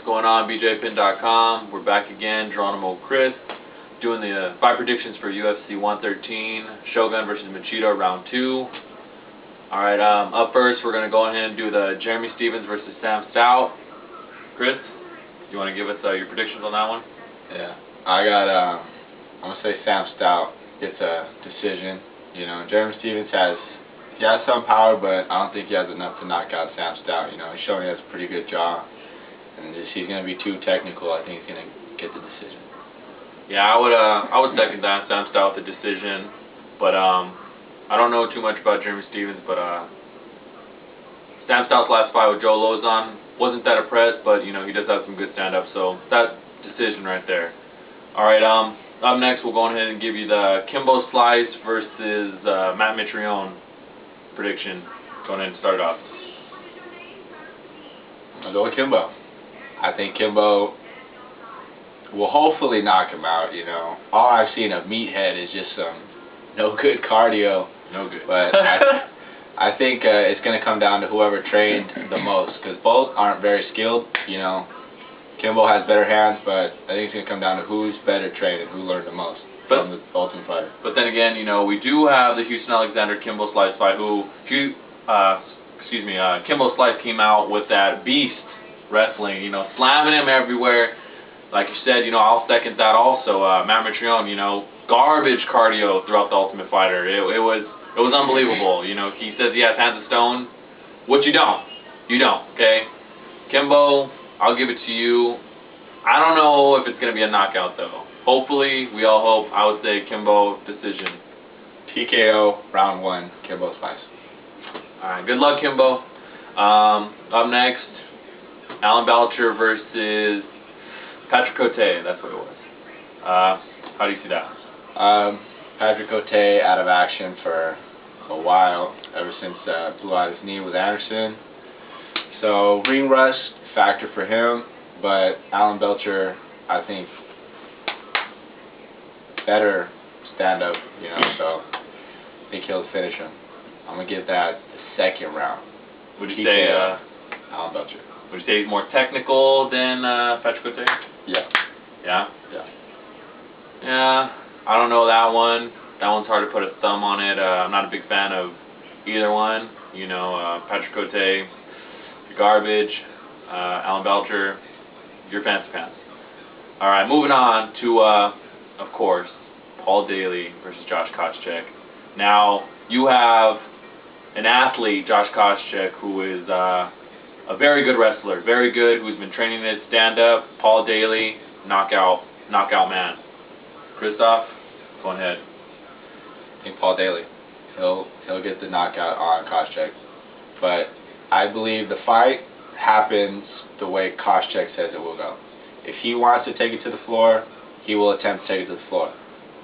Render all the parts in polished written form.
what's going on? BJPin.com. We're back again, Geronimo Chris, doing the fight predictions for UFC 113, Shogun versus Machida, round 2. Alright, up first, we're going to go ahead and do the Jeremy Stephens versus Sam Stout. Chris, you want to give us your predictions on that one? Yeah, I'm going to say Sam Stout gets a decision. You know, Jeremy Stephens has some power, but I don't think he has enough to knock out Sam Stout. You know, he's showing he has a pretty good jaw, and he's going to be too technical. I think he's going to get the decision. Yeah, I would second that, Sam Stout with the decision, but I don't know too much about Jeremy Stephens, but Sam Stout's last fight with Joe Lozon wasn't that impressed, but you know, he does have some good stand-up, so that decision right there. All right, up next we'll go ahead and give you the Kimbo Slice versus Matt Mitrione prediction. Go ahead and start it off. I'll go with Kimbo. I think Kimbo will hopefully knock him out. You know, all I've seen of Meathead is just some no good cardio. No good. But I think it's going to come down to whoever trained the most, because both aren't very skilled. You know, Kimbo has better hands, but I think it's going to come down to who's better trained and who learned the most from the Ultimate Fighter. But then again, you know, we do have the Houston Alexander Kimbo Slice fight, Kimbo Slice came out with that beast wrestling, you know, slamming him everywhere. Like you said, you know, I'll second that also. Matt Mitrione, you know, garbage cardio throughout the Ultimate Fighter. It was unbelievable. You know, he says he has hands of stone, which you don't. You don't, okay? Kimbo, I'll give it to you. I don't know if it's going to be a knockout, though. Hopefully, we all hope. I would say Kimbo decision. TKO, round 1, Kimbo Slice. Alright, good luck, Kimbo. Up next, Alan Belcher versus Patrick Cote. That's what it was. How do you see that? Patrick Cote out of action for a while, ever since blew out his knee with Anderson. So ring rust factor for him, but Alan Belcher, I think, better stand up, you know, so I think he'll finish him. I'm gonna give that the second round. Would you say Alan Belcher? Would you say he's more technical than Patrick Cote? Yeah. Yeah? Yeah. Yeah, I don't know that one. That one's hard to put a thumb on it. I'm not a big fan of either one. You know, Patrick Cote, you're garbage. Alan Belcher, you're fancy pants. Alright, moving on to, of course, Paul Daly versus Josh Koscheck. Now, you have an athlete, Josh Koscheck, who is a very good wrestler, very good, who's been training his stand-up. Paul Daly, knockout man. Christoph, go ahead. I think Paul Daly, he'll get the knockout on Koscheck, but I believe the fight happens the way Koscheck says it will go. If he wants to take it to the floor, he will attempt to take it to the floor.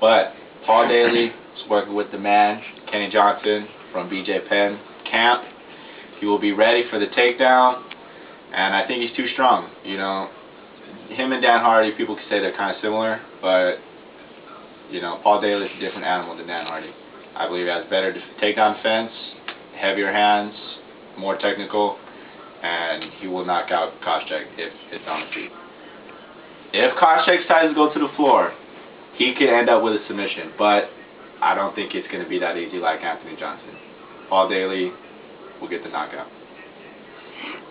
But Paul Daly is working with the man, Kenny Johnson from BJ Penn camp. He will be ready for the takedown, and I think he's too strong. You know, him and Dan Hardy, people can say they're kind of similar, but you know, Paul Daly is a different animal than Dan Hardy. I believe he has better takedown defense, heavier hands, more technical, and he will knock out Koscheck if it's on the feet. If Koscheck decides to go to the floor, he could end up with a submission, but I don't think it's going to be that easy like Anthony Johnson. Paul Daly will get the knockout.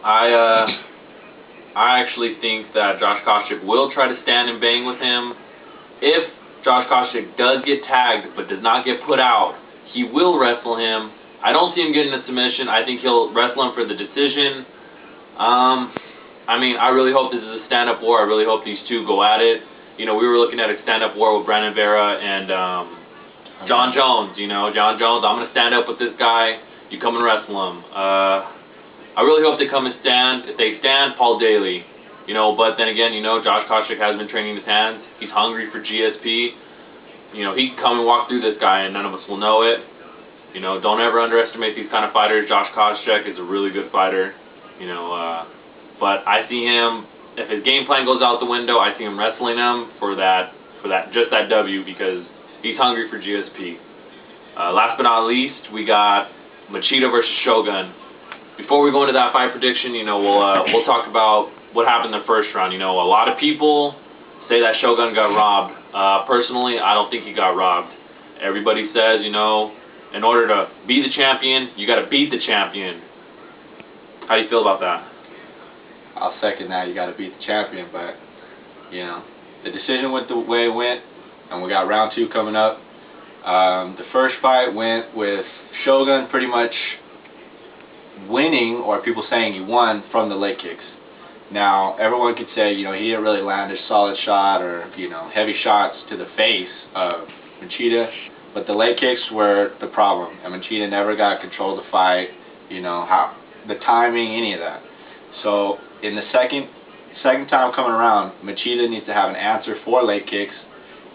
I actually think that Josh Koscheck will try to stand and bang with him. If Josh Koscheck does get tagged but does not get put out, he will wrestle him. I don't see him getting a submission. I think he'll wrestle him for the decision. I mean, I really hope this is a stand-up war. I really hope these two go at it. You know, we were looking at a stand-up war with Brandon Vera and John Jones. You know, John Jones, I'm going to stand up with this guy. You come and wrestle him. I really hope they come and stand. If they stand, Paul Daly. You know, but then again, you know, Josh Koscheck has been training his hands. He's hungry for GSP. You know, he can come and walk through this guy and none of us will know it. You know, don't ever underestimate these kind of fighters. Josh Koscheck is a really good fighter. You know, but I see him, if his game plan goes out the window, I see him wrestling him for just that W, because he's hungry for GSP. Last but not least, we got Machida versus Shogun. Before we go into that fight prediction, you know, we'll talk about what happened in the first round. You know, a lot of people say that Shogun got robbed. Personally, I don't think he got robbed. Everybody says, you know, in order to be the champion, you got to beat the champion. How do you feel about that? I'll second that. You got to beat the champion, but you know, the decision went the way it went, and we got round 2 coming up. The first fight went with Shogun pretty much winning, or people saying he won, from the leg kicks. Now, everyone could say, you know, he didn't really land a solid shot or, you know, heavy shots to the face of Machida, but the leg kicks were the problem, and Machida never got control of the fight, you know, how the timing, any of that. So, in the second time coming around, Machida needs to have an answer for leg kicks.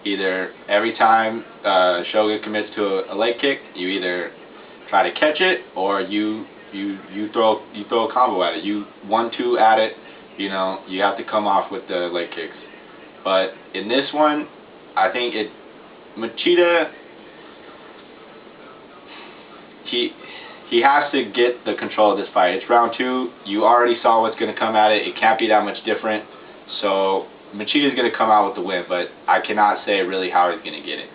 Either every time Shogun commits to a leg kick, you either try to catch it, or you throw a combo at it. You 1-2 at it. You know, you have to come off with the leg kicks. But in this one, I think Machida, he has to get the control of this fight. It's round 2. You already saw what's going to come at it. It can't be that much different. So Machida's going to come out with the win, but I cannot say really how he's going to get it.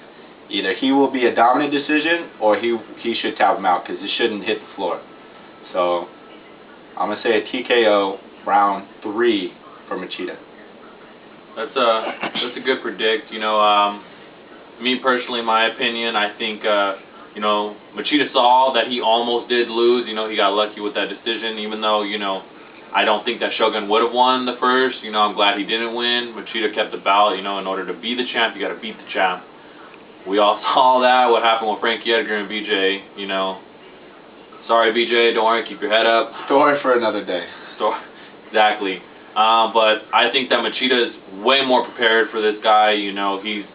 Either he will be a dominant decision, or he should tap him out, because it shouldn't hit the floor. So I'm going to say a TKO round 3 for Machida. That's a good predict. You know, me personally, in my opinion, I think you know, Machida saw that he almost did lose. You know, he got lucky with that decision, even though, you know, I don't think that Shogun would have won the first. You know, I'm glad he didn't win. Machida kept the belt. You know, in order to be the champ, you got to beat the champ. We all saw that, what happened with Frankie Edgar and BJ, you know. Sorry, BJ, don't worry, keep your head up. Story for another day. Exactly. But I think that Machida is way more prepared for this guy. You know, he's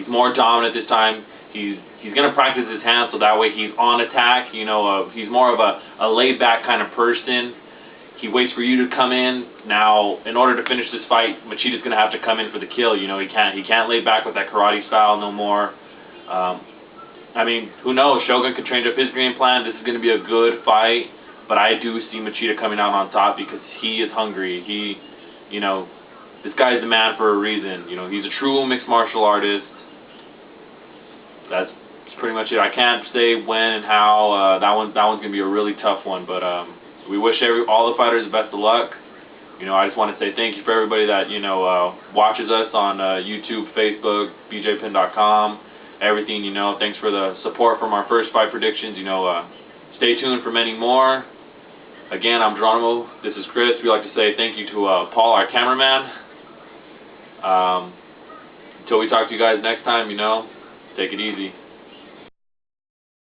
more dominant this time. He's going to practice his hands, so that way he's on attack. You know, he's more of a laid-back kind of person. He waits for you to come in. Now, in order to finish this fight, Machida's going to have to come in for the kill. You know, he can't lay back with that karate style no more. I mean, who knows? Shogun could change up his game plan. This is going to be a good fight, but I do see Machida coming out on top because he is hungry. You know, this guy is the man for a reason. You know, he's a true mixed martial artist. That's pretty much it. I can't say when and how. That one's going to be a really tough one, but we wish all the fighters the best of luck. You know, I just want to say thank you for everybody that, you know, watches us on YouTube, Facebook, bjpin.com, everything, you know. Thanks for the support from our first fight predictions. You know, stay tuned for many more. Again, I'm Geronimo. This is Chris. We'd like to say thank you to Paul, our cameraman. Until we talk to you guys next time, you know, take it easy.